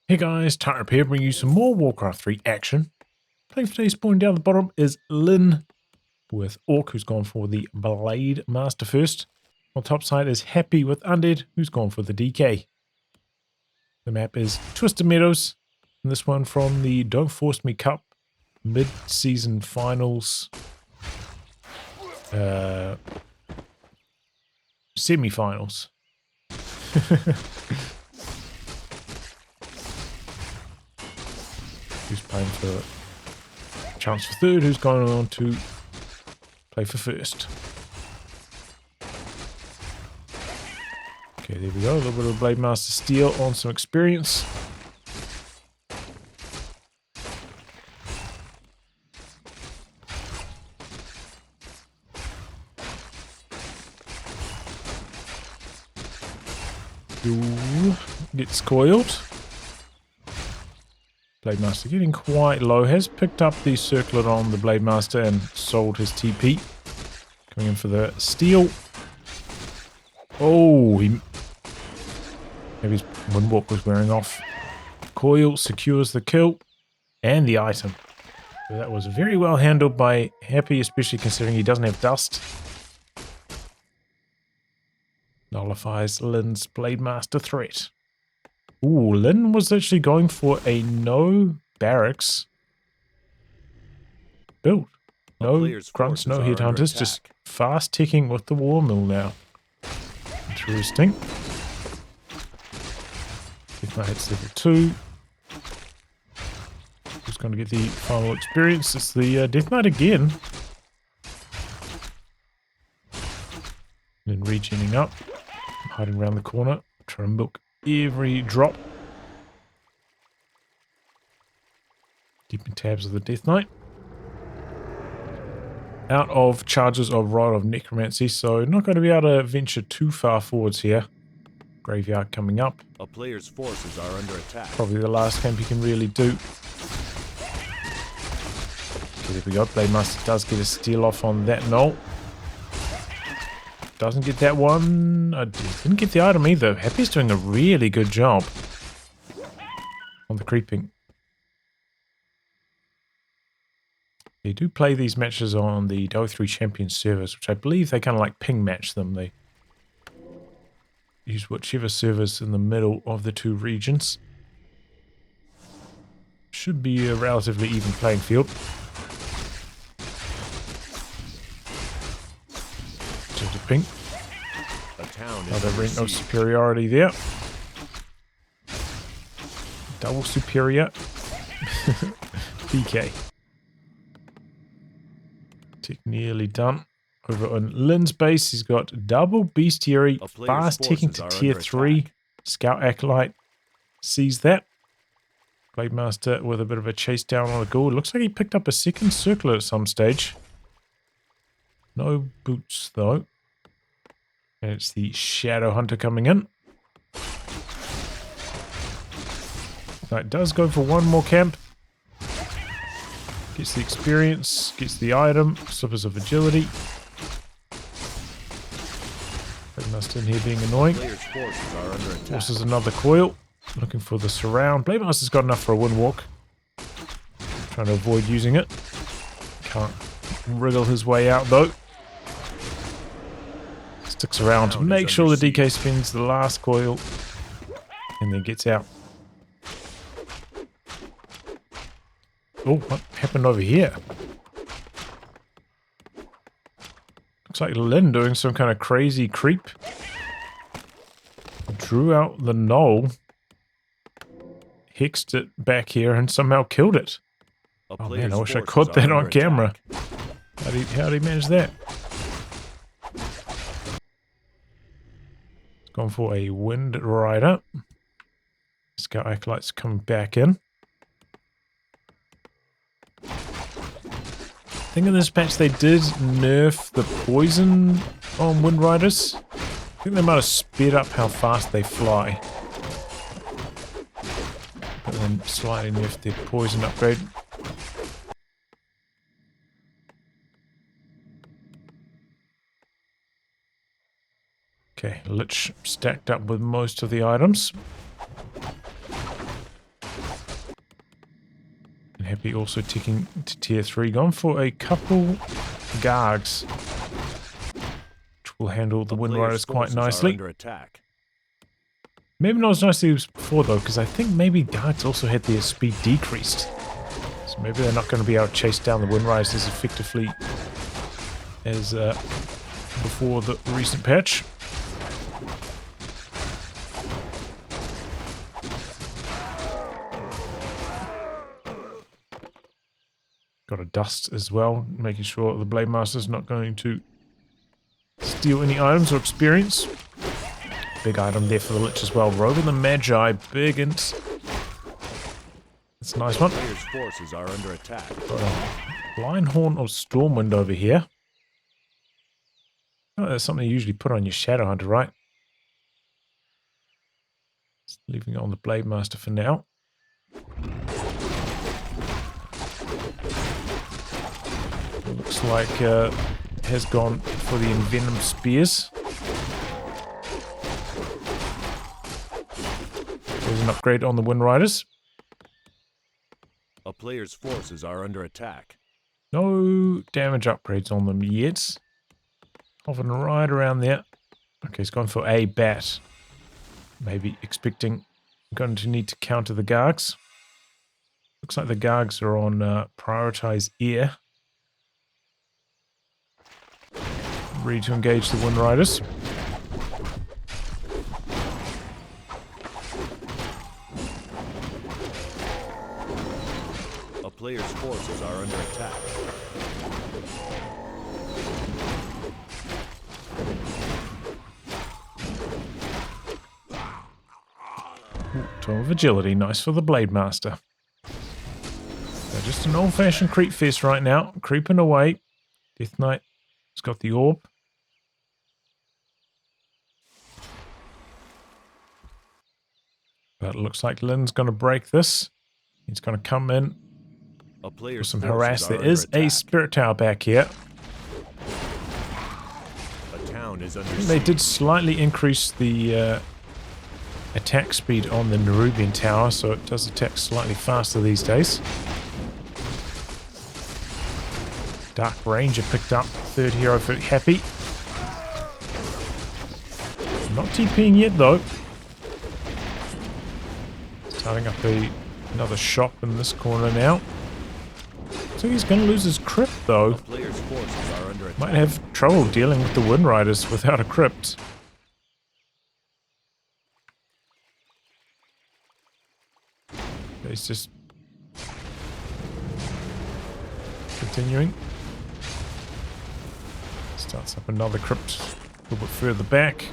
Hey guys, Tightrope here, bringing you some more Warcraft 3 action. Playing for today's point down the bottom is Lyn, with Orc, who's gone for the Blade Master first. On top side is Happy with Undead, who's gone for the DK. The map is Twisted Meadows, and this one from the Don't Force Me Cup mid-season finals semi-finals. Who's playing for chance for third, who's going on to play for first. Okay, there we go. A little bit of Blade Master steal on some experience. Gets coiled. Blade Master getting quite low. Has picked up the circlet on the Blade Master and sold his TP. Coming in for the steal. Oh, maybe his Windwalk was wearing off. Coil secures the kill and the item. So that was very well handled by Happy, especially considering he doesn't have dust. Nullifies Lyn's Blade Master threat. Ooh, Lyn was actually going for a no barracks build. No grunts, no headhunters, just fast ticking with the war mill now. Interesting. Death Knight hits level 2. Who's going to get the final experience? It's the Death Knight again. Then regening up. Hiding around the corner. Trying to milk every drop. Keeping tabs of the Death Knight. Out of charges of Rod of Necromancy, so not going to be able to venture too far forwards here. Graveyard coming up. A player's forces are under attack. Probably the last camp he can really do. Okay, there we go. Blade Master does get a steal off on that null. Doesn't get that one. I didn't get the item either. Happy's doing a really good job on the creeping. They do play these matches on the WC3 Champions servers, which I believe they kind of like ping match them. They use whichever servers in the middle of the two regions. Should be a relatively even playing field. Just a ping. Another Reno superiority there. Double superior. PK. Tick nearly done. Over on Lyn's base, he's got double bestiary, fast ticking to tier 3. Scout Acolyte sees that. Blade Master with a bit of a chase down on a ghoul. Looks like he picked up a second circlet at some stage. No boots though. And it's the Shadow Hunter coming in. Now it does go for one more camp. Gets the experience, gets the item, slippers of agility. Blade Master in here being annoying. Forces another coil. Looking for the surround. Blade Master's got enough for a Windwalk. Trying to avoid using it. Can't wriggle his way out though. Sticks around to make sure the DK spins the last coil and then gets out. Oh, what happened over here? Looks like Lyn doing some kind of crazy creep. Drew out the null. Hexed it back here and somehow killed it. Oh man, I wish I caught that on camera. How did he manage that? Gone for a Wind Rider. Scout Acolyte's coming back in. I think in this patch they did nerf the poison on Wind Riders. I think they might have sped up how fast they fly. But then slightly nerfed their poison upgrade. Okay, Lich stacked up with most of the items. Happy also ticking to tier 3. Gone for a couple Gargs, which will handle the Wind Riders quite nicely. Under attack. Maybe not as nicely as before though, because I think maybe Gargs also had their speed decreased. So maybe they're not going to be able to chase down the Wind Riders as effectively as before the recent patch. Got a dust as well, making sure the Blade Master's not going to steal any items or experience. Big item there for the Lich as well. Rogue and the Magi, big int. That's a nice one. Player's forces are under attack. Got a Lionhorn or Stormwind over here. Oh, that's something you usually put on your Shadow Hunter, right? Just leaving it on the Blade Master for now. Looks like has gone for the Envenom Spears. There's an upgrade on the Wind Riders. A player's forces are under attack. No damage upgrades on them yet. Hovering right around there. Okay, he's gone for a bat. Maybe expecting going to need to counter the Gargs. Looks like the Gargs are on prioritize air. Ready to engage the Wind Riders. A player's forces are under attack. Ooh, 12 agility, nice for the Blade Master. So just an old-fashioned creep fest right now, creeping away. Death Knight has got the orb. But it looks like Lyn's going to break this. He's going to come in with some harass. There is a Spirit Tower back here. A town is under They did slightly increase the attack speed on the Nerubian Tower, so it does attack slightly faster these days. Dark Ranger picked up. Third hero for Happy. Not TPing yet though. Starting up another shop in this corner now. So he's going to lose his crypt though. Player's forces are under attack. Might have trouble dealing with the Wind Riders without a crypt. He's just continuing. Starts up another crypt a little bit further back.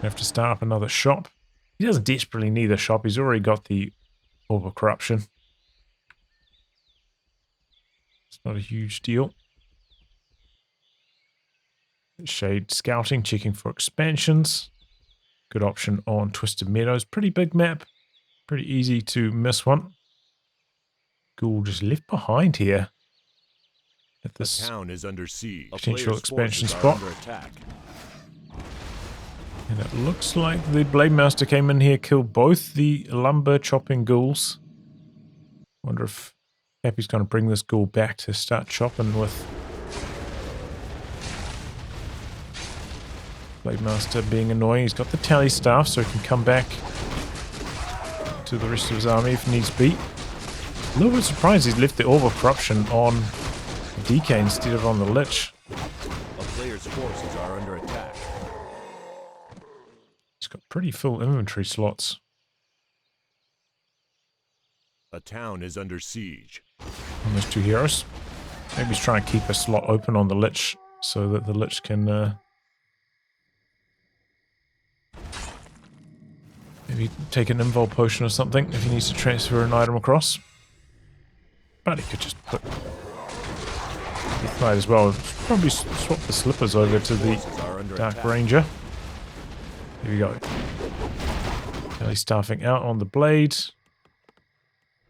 Have to start up another shop. He doesn't desperately need a shop. He's already got the Orb of Corruption. It's not a huge deal. Shade Scouting, checking for expansions. Good option on Twisted Meadows. Pretty big map. Pretty easy to miss one. Ghoul just left behind here. At this town is under siege. Potential expansion spot. And it looks like the Blade Master came in here, killed both the lumber chopping ghouls. Wonder if Happy's going to bring this ghoul back to start chopping with. Blade Master being annoying. He's got the tally staff, so he can come back to the rest of his army if needs be. A little bit surprised he's left the Orb of Corruption on DK instead of on the Lich. A player's forces are under attack. He's got pretty full inventory slots. A town is under siege. On those two heroes. Maybe he's trying to keep a slot open on the Lich so that the Lich can maybe take an invul potion or something if he needs to transfer an item across. But he could just put Death Knight as well. Probably swap the slippers over to the Dark Ranger. Here we go. Kelly staffing out on the blade.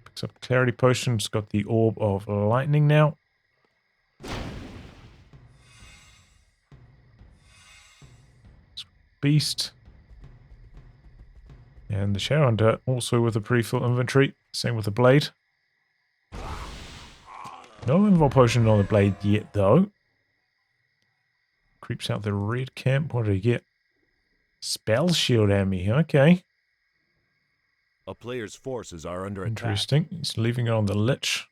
Picks up Clarity Potion. It's got the Orb of Lightning now. Beast. And the Shadow Hunter also with a pretty full inventory. Same with the blade. No invul potion on the blade yet, though. Creeps out the red camp. What did he get? Spell shield at me. Okay. A player's forces are under attack. Interesting. He's leaving it on the lich.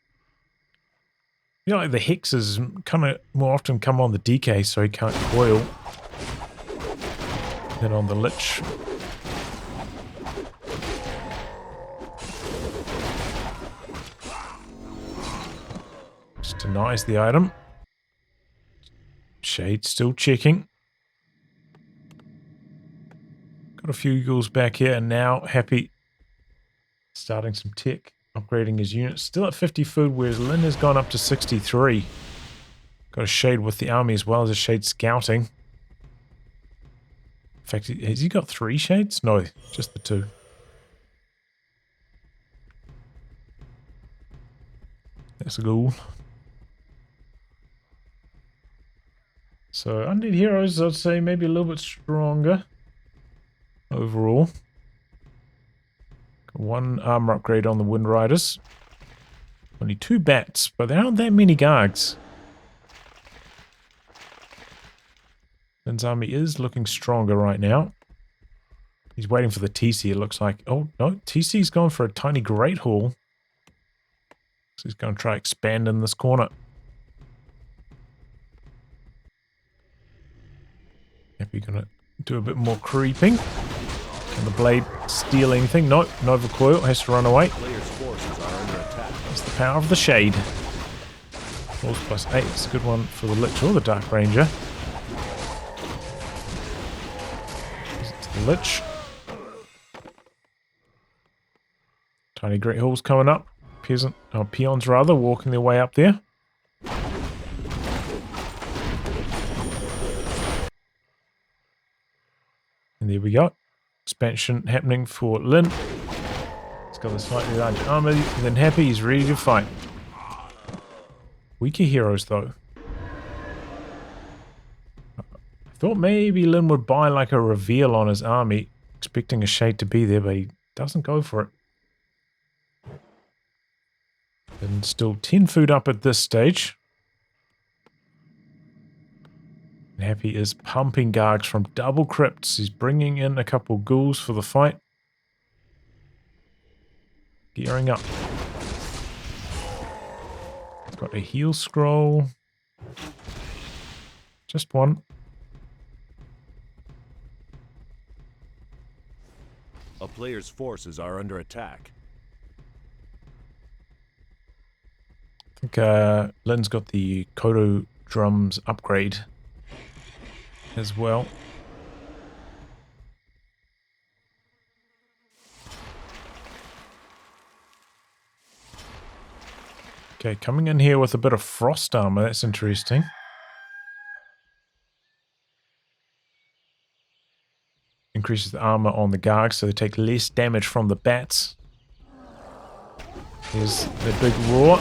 You know, like the hexes kind of more often come on the DK, so he can't coil. Than on the lich. Just denies the item. Shade still checking. Got a few eagles back here, and now happy. Starting some tech, upgrading his unit. Still at 50 food, whereas Lyn has gone up to 63. Got a shade with the army as well as a shade scouting. In fact, has he got 3 shades? No, just the 2. That's a ghoul. So, Undead heroes, I'd say maybe a little bit stronger overall. Got 1 armor upgrade on the Wind Riders. Only 2 bats, but there aren't that many Gargs. Lyn's army is looking stronger right now. He's waiting for the TC, it looks like. Oh, no, TC's going for a tiny Great Hall. So he's going to try expand in this corner. Yep, you're going to do a bit more creeping. Can the blade steal anything? Nope, Nova Coil has to run away. That's the power of the shade. Force +8, it's a good one for the Lich or the Dark Ranger. The Lich. Tiny Great Halls coming up. Peons rather, walking their way up there. And there we go. Expansion happening for Lyn. He's got the slightly larger armor than Happy. He's ready to fight. Weaker heroes though. I thought maybe Lyn would buy like a reveal on his army, expecting a shade to be there, but he doesn't go for it. And still 10 food up at this stage. And Happy is pumping Gargs from double crypts. He's bringing in a couple ghouls for the fight. Gearing up. He's got a heal scroll. Just 1. A player's forces are under attack. I think Lyn's got the Kodo drums upgrade as well. Okay, coming in here with a bit of frost armor. That's interesting. Increases the armor on the Gargs so they take less damage from the bats. Here's the big roar.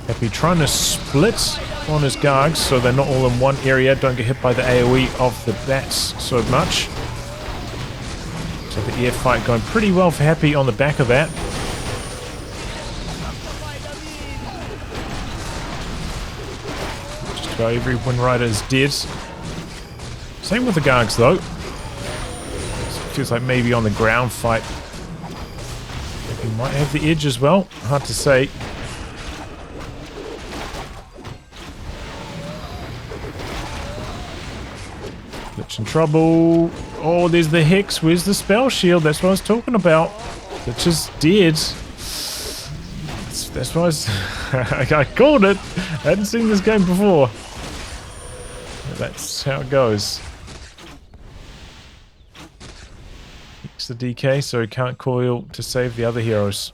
Happy trying to split on his Gargs so they're not all in one area, don't get hit by the AoE of the bats so much. So the air fight going pretty well for Happy on the back of that. Just about every Wind Rider is dead. Same with the Gargs though. Feels like maybe on the ground fight he might have the edge as well. Hard to say. Lich in trouble. Oh, there's the Hex. Where's the spell shield? That's what I was talking about. Lich is dead. That's why I called it. I hadn't seen this game before. But that's how it goes. The DK, so he can't coil to save the other heroes.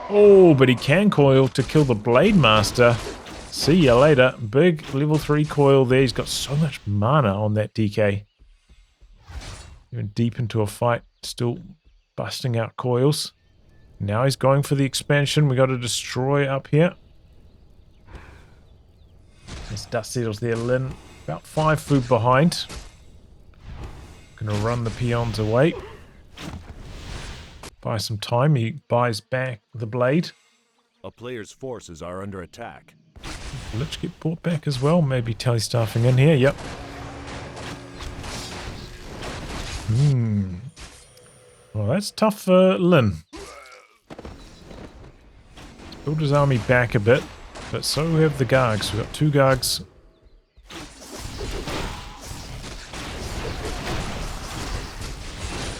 Oh, but he can coil to kill the Blade Master. See ya later. Big level 3 coil there. He's got so much mana on that DK. Even deep into a fight, still busting out coils. Now he's going for the expansion. We got a destroy up here. There's Dust Settles there. Lyn about 5 food behind. Gonna run the peons away. Buy some time, he buys back the blade. A player's forces are under attack. Lich get brought back as well. Maybe telestaffing in here. Yep. Well, that's tough for Lyn. He's built his army back a bit, but so have the Gargs. We've got 2 Gargs.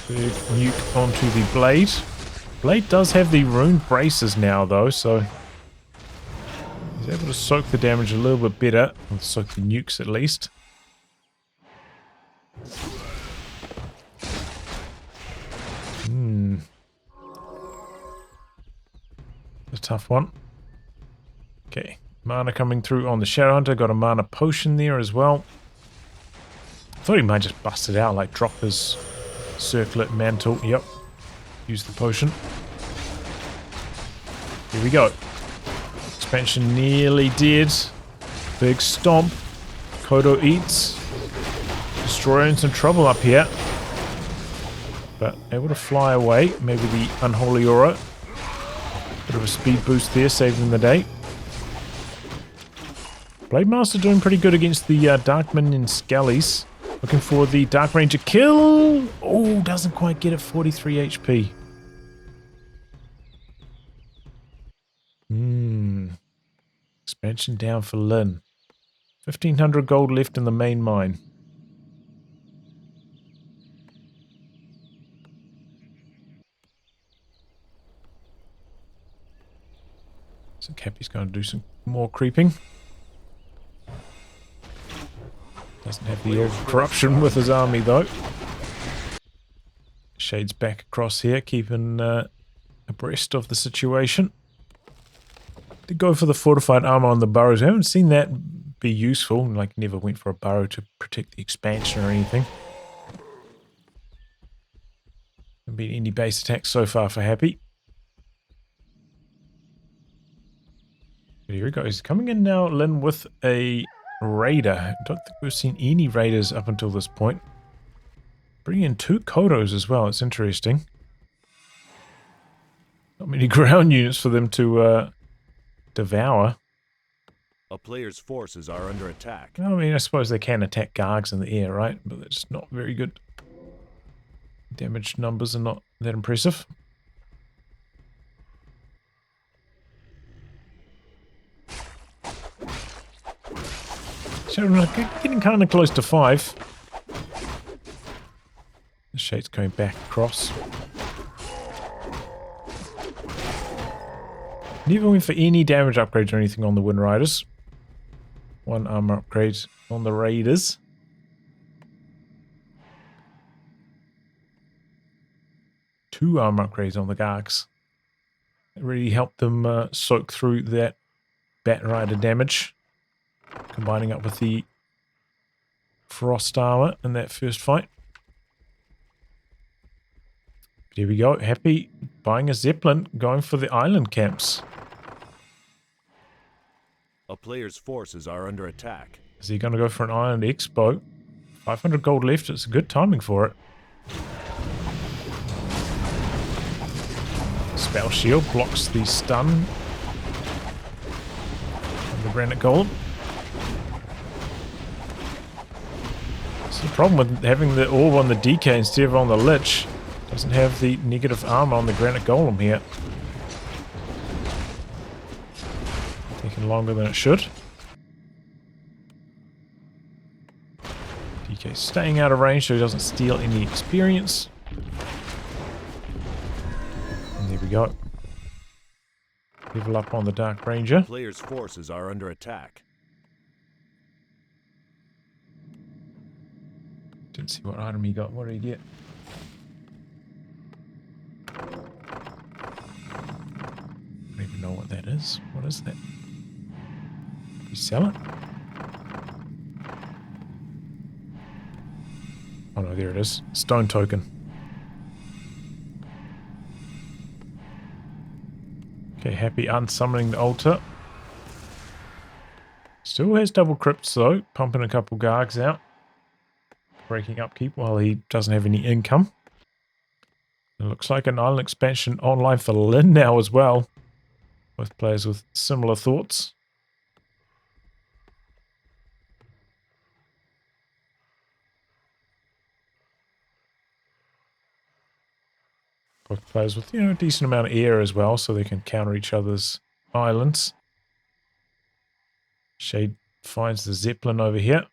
Big nuke onto the Blade. Blade does have the rune braces now, though, so he's able to soak the damage a little bit better. Or soak the nukes, at least. A tough one. Okay, mana coming through on the Shadowhunter. Got a mana potion there as well. I thought he might just bust it out, like drop his circlet mantle. Yep. Use the potion. Here we go. Expansion nearly dead. Big stomp. Kodo eats. Destroyer in some trouble up here. But able to fly away. Maybe the Unholy Aura. Bit of a speed boost there, saving the day. Blade Master doing pretty good against the Darkmen and Skellies. Looking for the Dark Ranger kill. Oh, doesn't quite get it. 43 HP. Expansion down for Lyn. 1,500 gold left in the main mine. So Cappy's going to do some more creeping. Doesn't have the old corruption with his army, though. Shade's back across here, keeping abreast of the situation. Did go for the fortified armor on the burrows. I haven't seen that be useful. Like, never went for a burrow to protect the expansion or anything. Haven't been any base attacks so far for Happy. But here we go. He's coming in now, Lyn, with a raider. I don't think we've seen any raiders up until this point. Bringing in 2 Kodos as well. It's interesting. Not many ground units for them to devour. A player's forces are under attack. I mean, I suppose they can attack Gargs in the air, right? But it's not very good. Damage numbers are not that impressive. So getting kind of close to 5. The Shade's going back across. Never went for any damage upgrades or anything on the Wind Riders. 1 armor upgrade on the Raiders. Two armor upgrades on the Gargs. It really helped them soak through that Bat Rider damage. Combining up with the Frost armor in that first fight. But here we go. Happy buying a Zeppelin, going for the island camps. A player's forces are under attack. Is he going to go for an Island Expo? 500 gold left. It's good timing for it. Spell Shield blocks the stun. And the Granite Golem. That's the problem with having the orb on the DK instead of on the Lich. Doesn't have the negative armor on the Granite Golem here. Taking longer than it should. DK staying out of range so he doesn't steal any experience. And there we go. Level up on the Dark Ranger. Player's forces are under attack. Didn't see what item he got. What did he get? I don't even know what that is. What is that? You sell it? Oh no, there it is. Stone token. Okay, Happy unsummoning the altar. Still has double crypts though, pumping a couple Gargs out. Breaking upkeep while he doesn't have any income. It looks like an island expansion online for Lyn now as well. With players with similar thoughts. Both players with, a decent amount of air as well, so they can counter each other's islands. Shade finds the Zeppelin over here.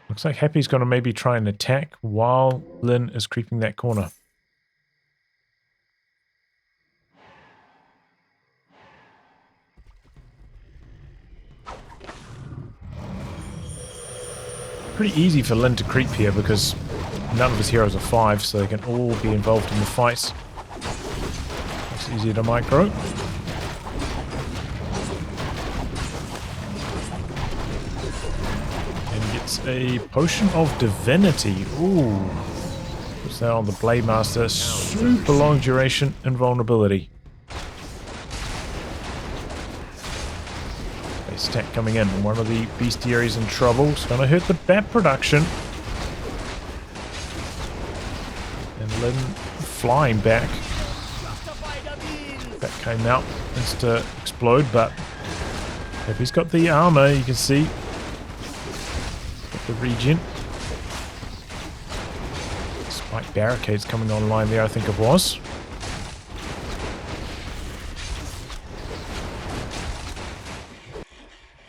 Looks like Happy's going to maybe try and attack while Lyn is creeping that corner. Pretty easy for Lyn to creep here because none of his heroes are 5, so they can all be involved in the fights. It's easier to micro. It's a potion of divinity. Ooh. Puts that on the Blade Master. Super long duration invulnerability. A stack coming in. One of the bestiaries in trouble. It's going to hurt the bat production. And Lyn flying back. That came out. It's to explode, but if he's got the armor, you can see. The regen. Spike barricades coming online there, I think it was.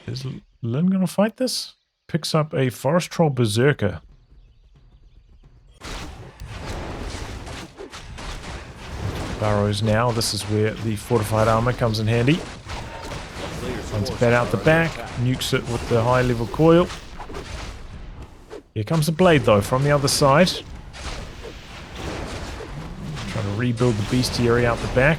Is Lyn gonna fight this? Picks up a Forest Troll Berserker. Burrows now. This is where the fortified armor comes in handy. Runs bat out the back, nukes it with the high level coil. Here comes the blade though from the other side. Trying to rebuild the bestiary out the back.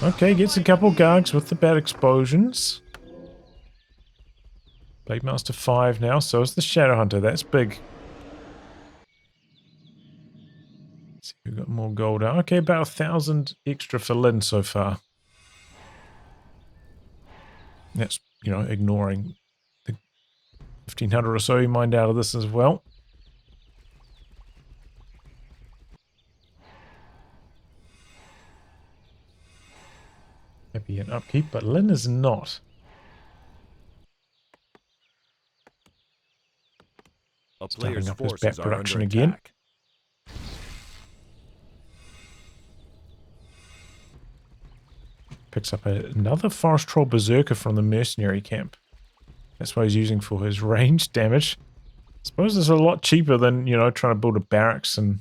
Okay, gets a couple gargs with the bat explosions. Blade Master 5 now, so is the Shadow Hunter. That's big. Let's see, we've got more gold. Okay, about 1,000 extra for Lyn so far. That's, ignoring the 1,500 or so he mined out of this as well. Happy in upkeep, but Lyn is not. Starting up his bat production again. Picks up another Forest Troll Berserker from the mercenary camp. That's what he's using for his range damage. I suppose it's a lot cheaper than, trying to build a barracks and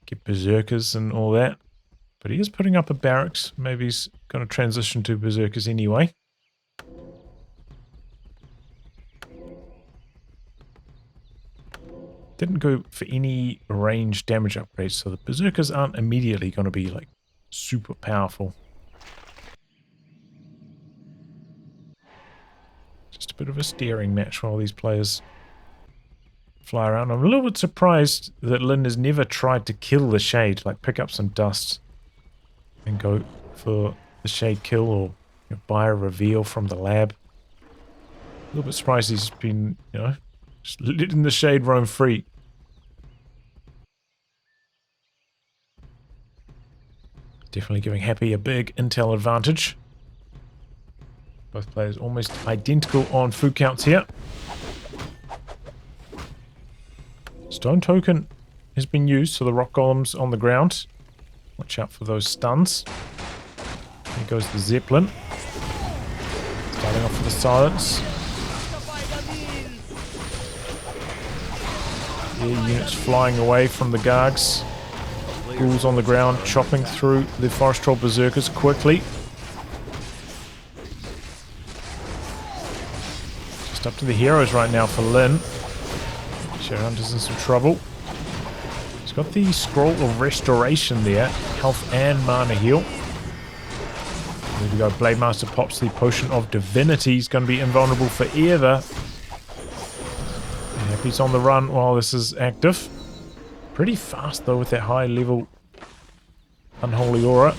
get Berserkers and all that. But he is putting up a barracks. Maybe he's going to transition to Berserkers anyway. Didn't go for any range damage upgrades, so the Berserkers aren't immediately going to be, super powerful. Just a bit of a steering match while these players fly around. I'm a little bit surprised that Lyn has never tried to kill the Shade, pick up some dust and go for the Shade kill or buy a reveal from the lab. A little bit surprised he's been, just letting the Shade roam free. Definitely giving Happy a big intel advantage. Both players almost identical on food counts here. Stone token has been used, so the rock golems on the ground. Watch out for those stuns. Here goes the Zeppelin. Starting off with the silence. Yeah, units flying away from the Gargs. Ghouls on the ground, chopping through the Forest Troll Berserkers quickly. Just up to the heroes right now for Lyn. Shadowhunter's in some trouble. He's got the Scroll of Restoration there. Health and mana heal. There we go. Blade Master pops the Potion of Divinity. He's going to be invulnerable forever. And Happy's on the run while this is active. Pretty fast though with that high level Unholy Aura.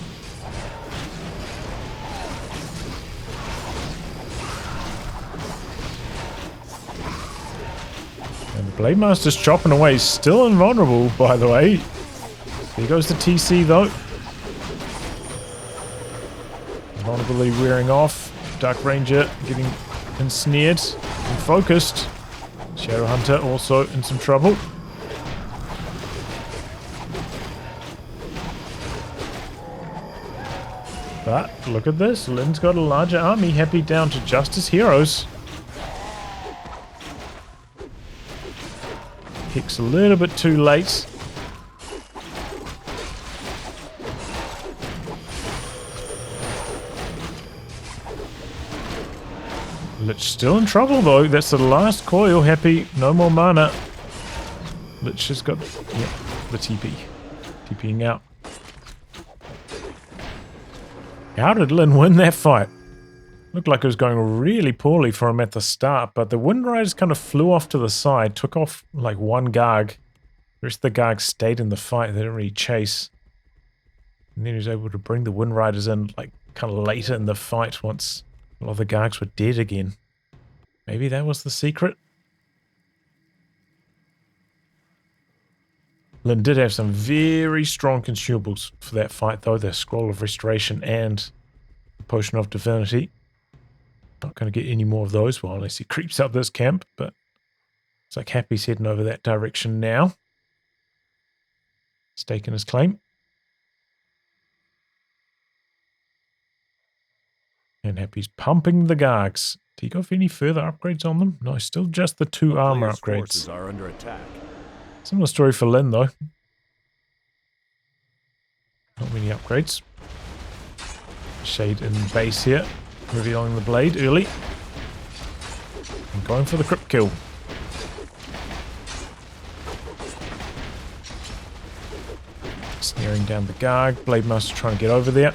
And the Blade Master's chopping away. Still invulnerable, by the way. Here goes the TC though. Invulnerability wearing off. Dark Ranger getting ensnared. And focused. Shadow Hunter also in some trouble. But look at this. Lyn's got a larger army. Happy down to just his heroes. Hex a little bit too late. Lich still in trouble though. That's the last coil. Happy, no more mana. Lich has got, yep, the TP. TPing out. How did Lyn win that fight? Looked like it was going really poorly for him at the start, but the Wind Riders kind of flew off to the side, took off like one Garg. The rest of the Gargs stayed in the fight. They didn't really chase. And then he was able to bring the Wind Riders in like kind of later in the fight once a lot of the Gargs were dead again. Maybe that was the secret? Lyn did have some very strong consumables for that fight though. The Scroll of Restoration and the Potion of Divinity. Not going to get any more of those, well, unless he creeps up this camp, but it's like Happy's heading over that direction now. Staking his claim. And Happy's pumping the Gargs. Do you go for any further upgrades on them? No, still just the 2 armor upgrades. Forces are under attack. Similar story for Lyn, though. Not many upgrades. Shade in base here. Revealing the blade early. And going for the crypt kill. Snaring down the Garg. Blade Master trying to get over there.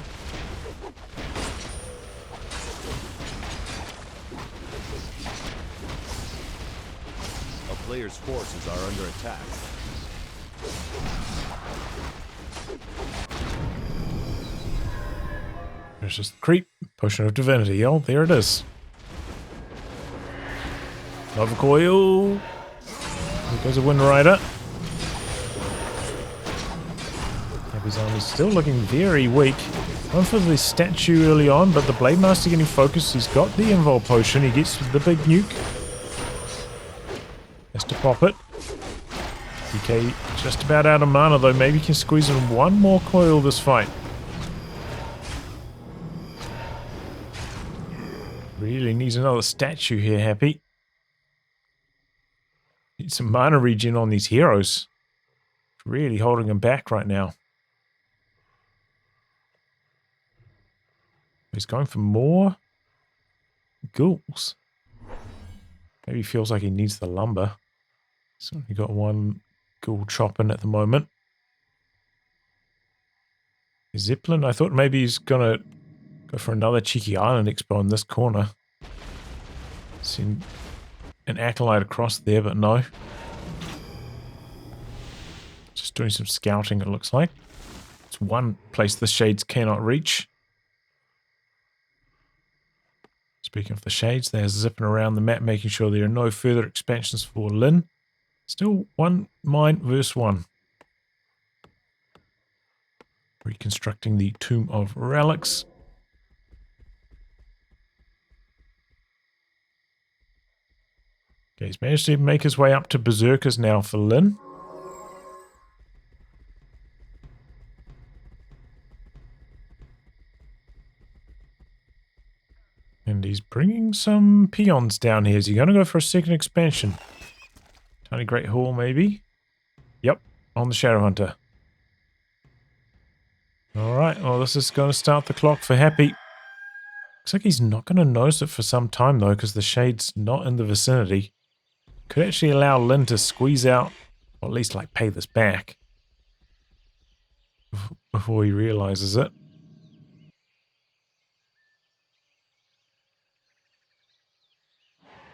A player's forces are under attack. There's just the creep. Potion of Divinity. Oh, there it is. Nova Coil. There goes a Wind Rider. His army's still looking very weak. Going for the statue early on, but the Blade Master getting focused. He's got the Invul Potion. He gets the big nuke. Has to pop it. DK just about out of mana though. Maybe he can squeeze in one more coil this fight. Really needs another statue here, Happy. Need some mana regen on these heroes. Really holding him back right now. He's going for more ghouls. Maybe he feels like he needs the lumber. He's only got one ghoul chopping at the moment. Zeppelin, I thought maybe he's going to go for another cheeky island expo in this corner. Seen an acolyte across there, but no. Just doing some scouting, it looks like. It's one place the Shades cannot reach. Speaking of the Shades, they're zipping around the map, making sure there are no further expansions for Lyn. Still one mine versus one. Reconstructing the Tomb of Relics. Okay, he's managed to make his way up to Berserkers now for Lyn. And he's bringing some peons down here. Is he going to go for a second expansion? Tiny Great Hall, maybe? Yep, on the Shadow Hunter. Alright, well this is going to start the clock for Happy. Looks like he's not going to notice it for some time though, because the Shade's not in the vicinity. Could actually allow Lyn to squeeze out, or at least like pay this back. Before he realizes it.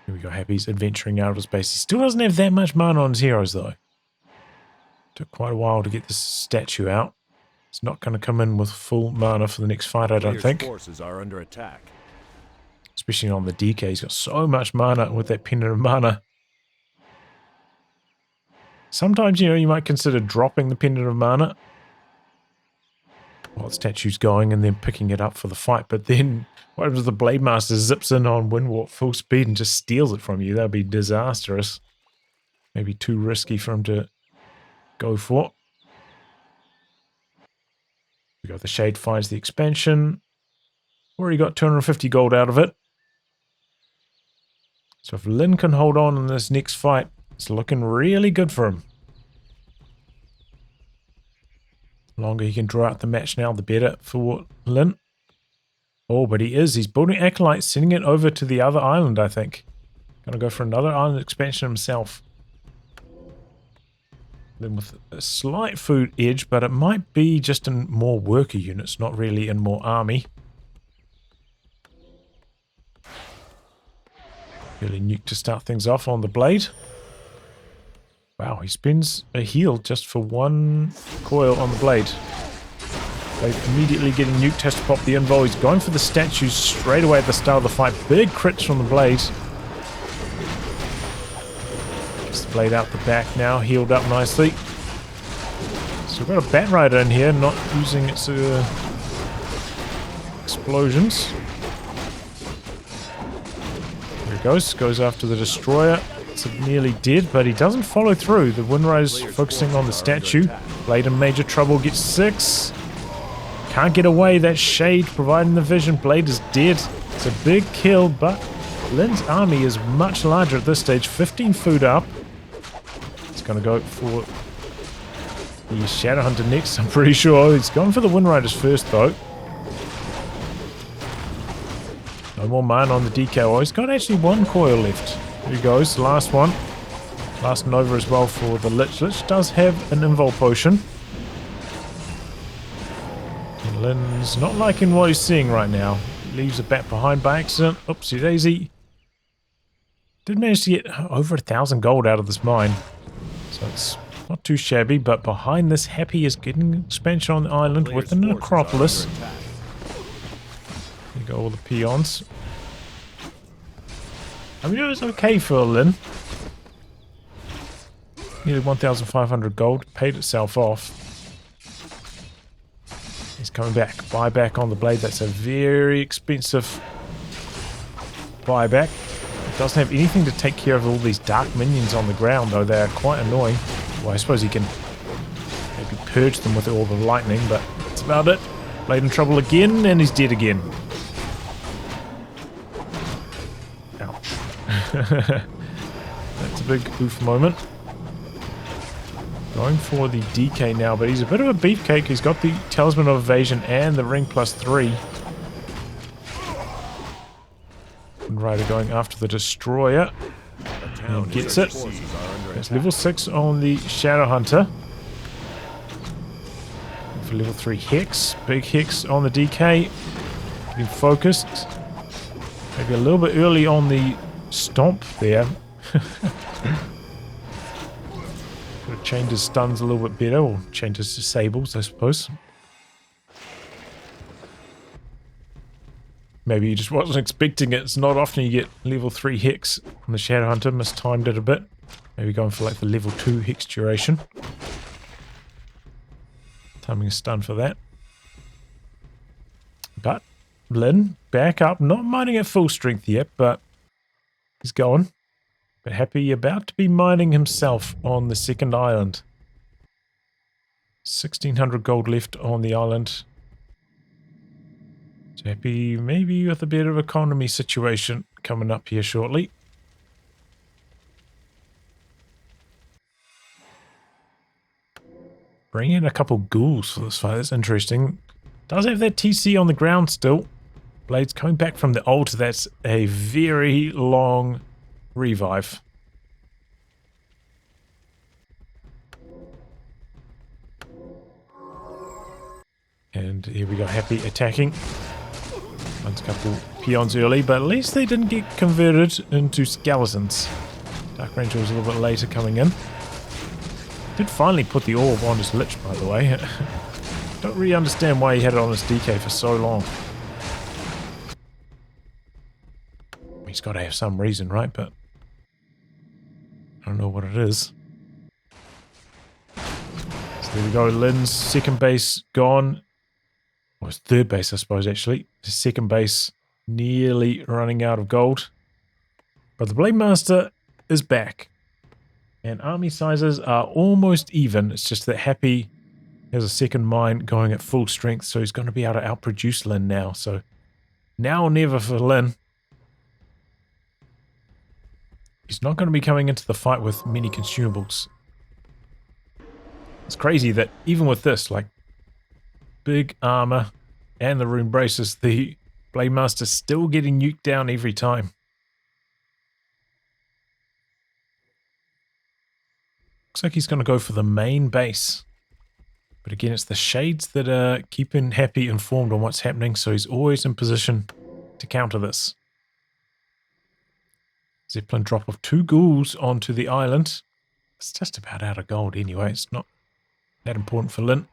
Here we go, Happy's adventuring out of his base. He still doesn't have that much mana on his heroes though. Took quite a while to get this statue out. It's not going to come in with full mana for the next fight, I don't think. Forces are under attack. Especially on the DK, he's got so much mana with that Pendant of Mana. Sometimes, you know, you might consider dropping the Pendant of Mana. while the statue's going and then picking it up for the fight. But then what if the Blade Master zips in on Windwalk full speed and just steals it from you? That would be disastrous. Maybe too risky for him to go for. We got the Shade finds the expansion. Already got 250 gold out of it. So if Lyn can hold on in this next fight, it's looking really good for him. The longer he can draw out the match now, the better for Lyn. Oh, but he is. He's building Acolyte, sending it over to the other island, I think. Gonna go for another island expansion himself. Then with a slight food edge, but it might be just in more worker units, not really in more army. Really nuke to start things off on the blade. Wow, he spends a heal just for one coil on the blade. Blade immediately getting nuked, has to pop the invo. He's going for the statues straight away at the start of the fight. Big crits from the blade. Gets the blade out the back now, healed up nicely. So we've got a Bat Rider in here, not using its explosions. There he goes after the destroyer. It's nearly dead, but he doesn't follow through. The Wind Rider's focusing on the statue. Blade in major trouble, gets 6. Can't get away, that Shade providing the vision. Blade is dead. It's a big kill, but Lyn's army is much larger at this stage. 15 food up. He's going to go for the Shadowhunter next, I'm pretty sure. He's going for the Wind Riders first, though. No more mana on the DK. Oh, he's got actually one coil left. There he goes, last one. Last Nova as well for the Lich. Lich does have an invul potion. And Lyn's not liking what he's seeing right now. Leaves a bat behind by accident. Oopsie daisy. Did manage to get over 1,000 gold out of this mine. So it's not too shabby, but behind this, Happy is getting an expansion on the island with an necropolis. There you go, all the peons. I mean, it was okay for Lyn. Nearly 1,500 gold. Paid itself off. He's coming back. Buyback on the blade. That's a very expensive buyback. It doesn't have anything to take care of all these dark minions on the ground, though. They're quite annoying. Well, I suppose he can maybe purge them with all the lightning, but that's about it. Blade in trouble again, and he's dead again. Ouch. That's a big oof moment. Going for the DK now, but he's a bit of a beefcake. He's got the Talisman of Evasion and the Ring +3. Wind Rider going after the Destroyer. And gets it. It's level 6 on the Shadowhunter. For level 3 Hex. Big Hex on the DK. Getting focused. Maybe a little bit early on the Stomp there. Could have changed his stuns a little bit better, or changed his disables, I suppose. Maybe he just wasn't expecting it. It's not often you get level 3 Hex on the Shadowhunter. Mistimed it a bit. Maybe going for like the level 2 Hex duration. Timing a stun for that. But Lyn back up. Not mining at full strength yet, but he's going. But Happy about to be mining himself on the second island. 1,600 gold left on the island. So Happy maybe with a bit of economy situation coming up here shortly. Bring in a couple ghouls for this fight. That's interesting. Does have that TC on the ground still. Blade's coming back from the altar. That's a very long revive. And here we go, Happy attacking. Runs a couple peons early, but at least they didn't get converted into skeletons. Dark Ranger was a little bit later coming in. Did finally put the orb on his Lich, by the way. Don't really understand why he had it on his DK for so long. He's got to have some reason, right? But I don't know what it is. So there we go. Lyn's second base gone. Well, his third base, I suppose, actually. His second base nearly running out of gold. But the Blade Master is back. And army sizes are almost even. It's just that Happy has a second mine going at full strength, so he's going to be able to outproduce Lyn now. So now or never for Lyn. He's not going to be coming into the fight with many consumables. It's crazy that even with this, like, big armor and the rune braces, the Blade Master's still getting nuked down every time. Looks like he's going to go for the main base. But again, it's the shades that are keeping Happy informed on what's happening, so he's always in position to counter this. Zeppelin drop of 2 ghouls onto the island. It's just about out of gold anyway. It's not that important for Lyn.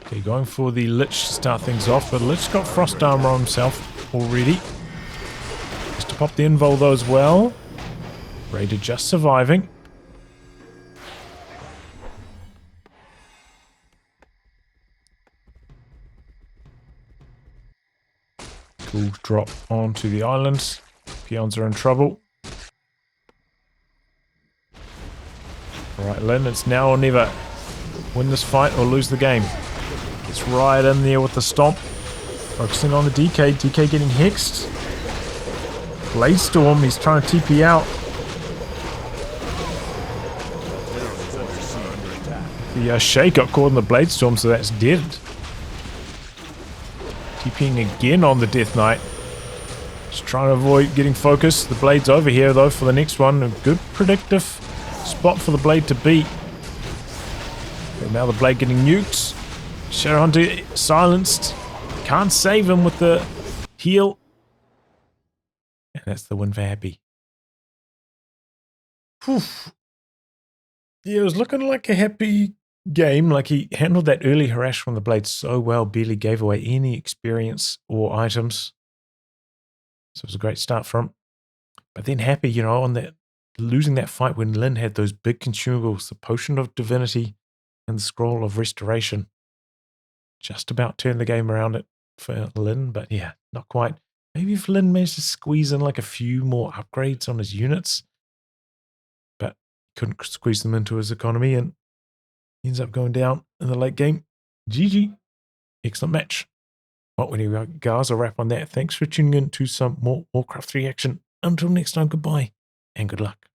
Okay, going for the Lich to start things off, but Lich's got frost armor on himself already. Just to pop the invul though as well. Raider just surviving. Ghouls drop onto the island. Peons are in trouble. Alright, Lyn, it's now or never. Win this fight or lose the game. Gets right in there with the stomp. Focusing on the DK. DK getting hexed. Blade Storm, he's trying to TP out. The Shay got caught in the Blade Storm, so that's dead. TPing again on the Death Knight. Just trying to avoid getting focused. The Blade's over here, though, for the next one. A good predictive spot for the Blade to beat. And now the Blade getting nuked. Shadowhunter silenced. Can't save him with the heal. And that's the win for Happy. Whew. Yeah, it was looking like a Happy game. Like, he handled that early harass from the Blade so well, barely gave away any experience or items. So it was a great start for him. But then Happy, you know, on that, losing that fight when Lyn had those big consumables, the Potion of Divinity and the Scroll of Restoration. Just about turned the game around it for Lyn, but yeah, not quite. Maybe if Lyn managed to squeeze in like a few more upgrades on his units, but couldn't squeeze them into his economy and he ends up going down in the late game. GG. Excellent match. Well, anyway, guys, I'll wrap on that. Thanks for tuning in to some more Warcraft 3 action. Until next time, goodbye and good luck.